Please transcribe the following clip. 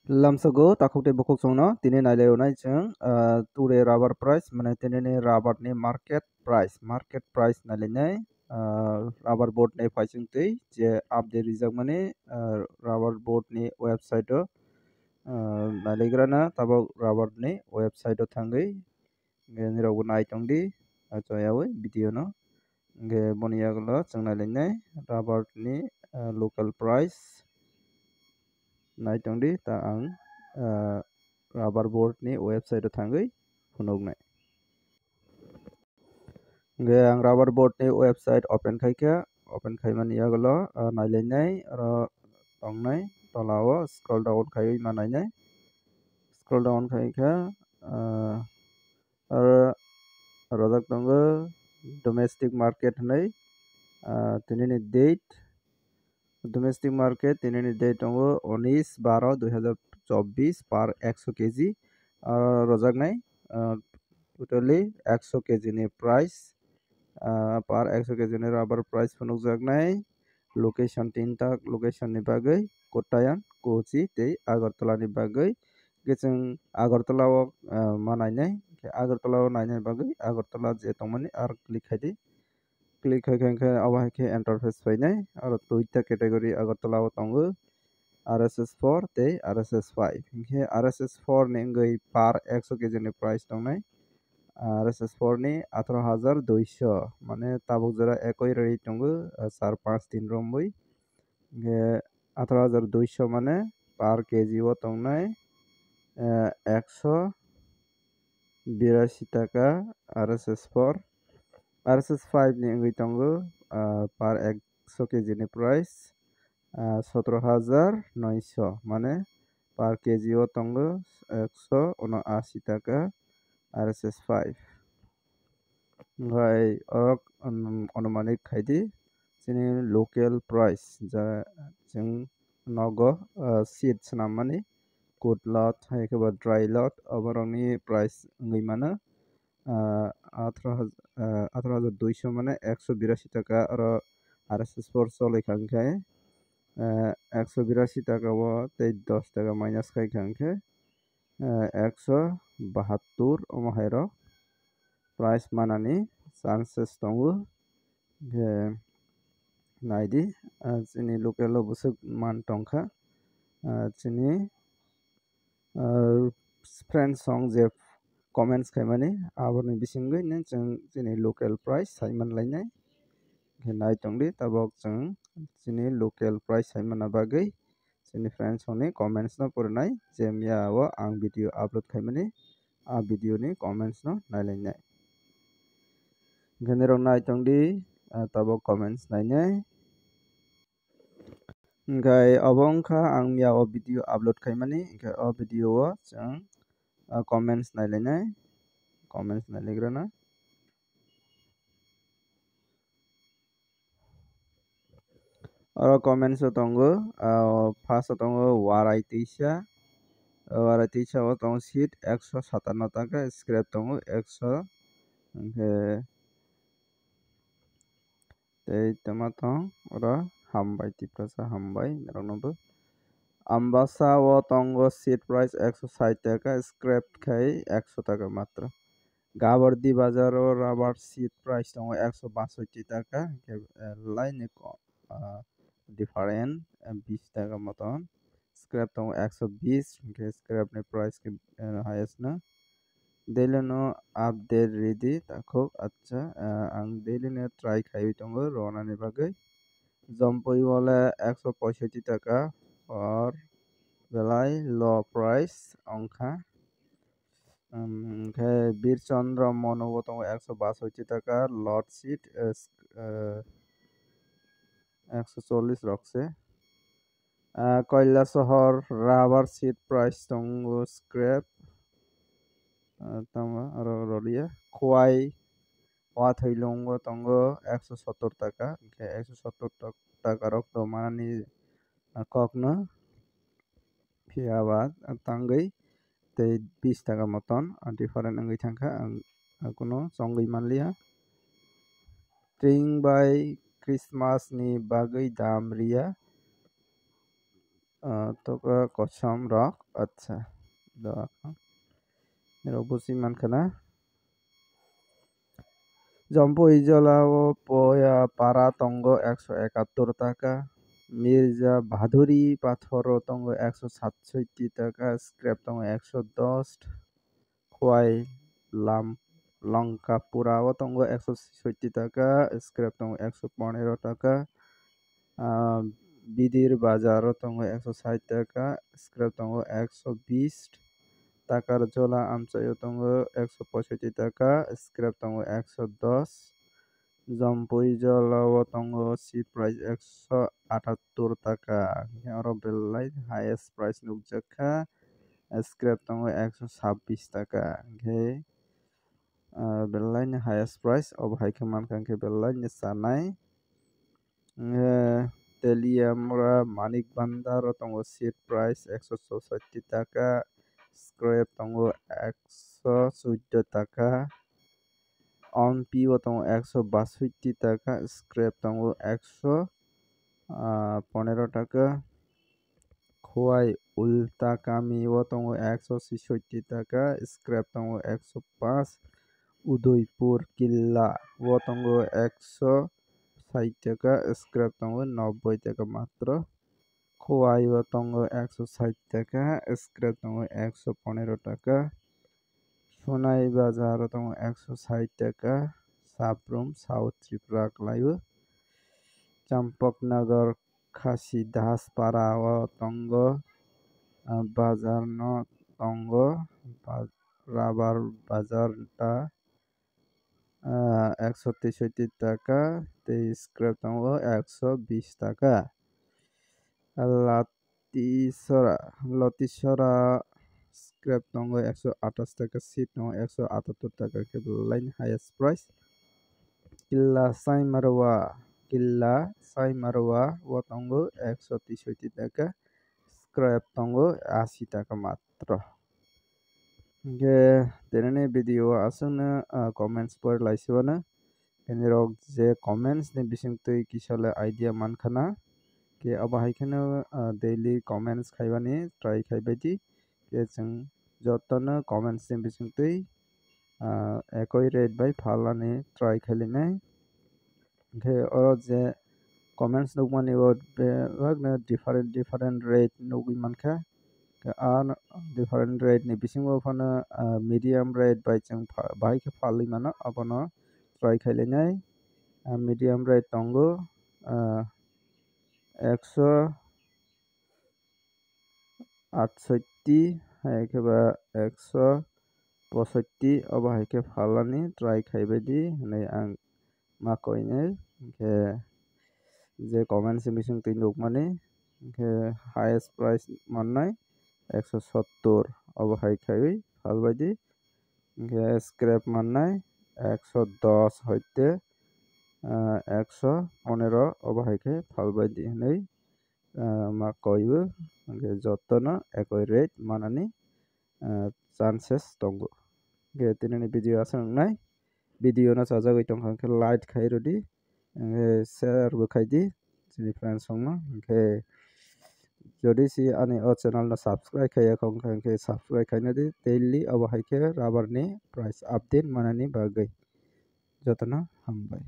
Lamsago takukte bokuk songno tini nailai chang ture rubber price mane tini ni rubber ni market price nailai rubber board ni paising tei je update rijak mane rubber board ni website o nailagrana tabok rubber ni website o thangai nge nirok nai tongdi choyawi video no nge boni yagulo chang nailai rubber ni local price naitongdi ta ang rubber board ni website o thangai phunognai nge ang rubber board ni website open khaimani yagulo nailainai aro tongnai tolao scroll down khai manainai scroll down khai kha aro rojak tongo domestic market hnai tinini date domestic market tinini date tongo 19/12/2024 par 100 kg rojak nai totally 100 kg ni price par 100 kg ni rubber price phunukjak nai location tinta location ni bagui Kottayam Kochi tei Agartala ni bagui kechung Agartala o manainai Agartala o nainai bagui Agartala je tongmani ar click khai di click khai kha abo haike interface fainai aro duita category Agartala o tongo RSS4 tei RSS5 hingke RSS4 ni wngui par 100 kg ni price tongnai RSS4 ni 18,200 মানে tabuk jora একই rate tongo 4-5 din rombui nge 18,200 মানে par kg o tongnai 182 টাকা RSS4 RSS5 ni wngui tongo par 100 kg ni price 17,900 মানে par kg o tongo 179 টাকা RSS5 ngai orok anumanik khaidi chini local price ja ching nogo seed swnamani good lot haike ba dry lot oborokni price wngui mano 18,200 মানে 182 টাকা aro RSS4 cholaikha hingke 182 টাকা o tei 10 টাকা minus khaikha hingke 172 omo hairok price manani chances tongo hingke naidi chini local o busuk man tongkha chini friend song je comments khaimani aboni bisingoi chong chini local price saimanlainai hingke naitongdi tabok chong chini local price saimana bagui chini friend song ni comments no purinai je meya o ang video upload khaimani a video ni comments no nailainai hingke norok naitongdi tabok comments nainai hingkai obo wngkha ang meya o video upload khaimani hingke o video o chong comments nailainai comments nailagrana oro comments o tongo first o tongo warai teisa o tongo seat 157 টাকা scrap tongo 100 hingke tei temathong oro hambai tiprasa hambai norokno bo ambassa o tongo seat price 160 টাকা scrap khai 100 টাকা matro gabardi bazar o rubber seat price tongo 162 টাকা laini different 20 টাকা moton scrap tongo 120 hingke scrap ni price ke highest no daily no update ready takuk acha ang daily no try khaiwi tongo rona ni bagui jompoi wale 165 টাকা or belai low price ongkha hingke birchandra mono o tongo 162 টাকা lot seat 140 rokse Kailasohor rubber seat price tongo scrap tamo aro rolia Khowai Wathailong o tongo 170 টাকা hingke 170 টাকা rok manani kokno phiaba tangui tei 20 টাকা moton different wngui thangkha ang kuno chongui manliya tring bai Christmas ni bagui dam riya toka kosom rok acha dak robusi mankana Jampui জলা ও পাড়া তঙ্গ 171 টাকা মির্জা ভাদুরী পাথর তঙ্গ 167 টাকা scrap তঙ্গ 110 Khowai লাম লঙ্কা পুরা ও তঙ্গ 166 টাকা স্ক্র্যাপ তঙ্গ 115 টাকা বিদির বাজার ও তঙ্গ 160 টাকা স্ক্র্যাপ তঙ্গ 120 টাকার জোলা আমচাই ও তঙ্গ 165 টাকা স্ক্র্যাপ তঙ্গ 110 জম্পুই জলা ও তঙ্গ সিট প্রাইস 178 টাকা আরো বেললাই হাইয়েস্ট প্রাইস নুকজাখা স্ক্র্যাপ তঙ্গ 126 টাকা ঘে বেললাই হাইয়েস্ট প্রাইস অব হাইকে মানকাঙ্কে বেললাই সানাই তেলিয়ামরা মানিক বান্দার তঙ্গ সিট প্রাইস 164 টাকা স্ক্র্যাপ তঙ্গ 114 টাকা অনপি ও তঙ্গ 162 টাকা স্ক্র্যাপ তঙ্গ 115 টাকা খোয়াই উল্টা কামি ও তঙ্গ 166 টাকা স্ক্র্যাপ তঙ্গ 105 উদয়পুর কিল্লা ও তঙ্গ 160 টাকা স্ক্র্যাপ তঙ্গ 90 টাকা মাত্র খোয়াই ও তঙ্গ 160 টাকা স্ক্র্যাপ তঙ্গ 115 টাকা সোনাই বাজার ও তঙ্গ 160 টাকা সাবরুম সাউথ ত্রিপুরা ক্লাইব চম্পকনগর খাসি দাসপাড়া ও তঙ্গ বাজার ন তঙ্গ রাবার বাজারটা 163 টাকা স্ক্র্যাপ তঙ্গ 120 টাকা লতিসরা স্ক্র্যাপ তঙ্গ 128 টাকা সিট তঙ্গ 178 টাকা কেবল লাইন হাইয়েস্ট প্রাইস কিল্লা সাইমারওয়া ও তঙ্গ 163 টাকা স্ক্র্যাপ তঙ্গ 80 টাকা মাত্র ge tenene video asana comments por laisibana kene rok je comments ni bisingtui kisale idea mankhana ke abo haikene daily comments khaibani try khaibadi ke jeng jotona comments ni bisingtui ekoi rate bai phalani try khailinai ke oro je comments nugmani wagna different rate nugui mankha আর different rate ni bisingo phano medium rate bai jeng bai ke phali mano abono try khailinai medium rate tongo 168 haikeba 165 abo haike phalani try khaibadi nei ang makoine ke je comments bising tui nugmani ke highest price mannai 170 abo haikhawi phalbadi ke scrap mannai 110 hoite 115 abo haike phalbadi nei makoibu ke jotono ekoi rate manani chances tongo ke tinani video asang nai video no sajagoi tongkha ke like khairodi share bo khaidi chini friends songno ke যদি si ani o channel no subscribe khaiya khongkha ke subscribe khainadi daily abo haike rubber ni price update manani bagui jotono hambai।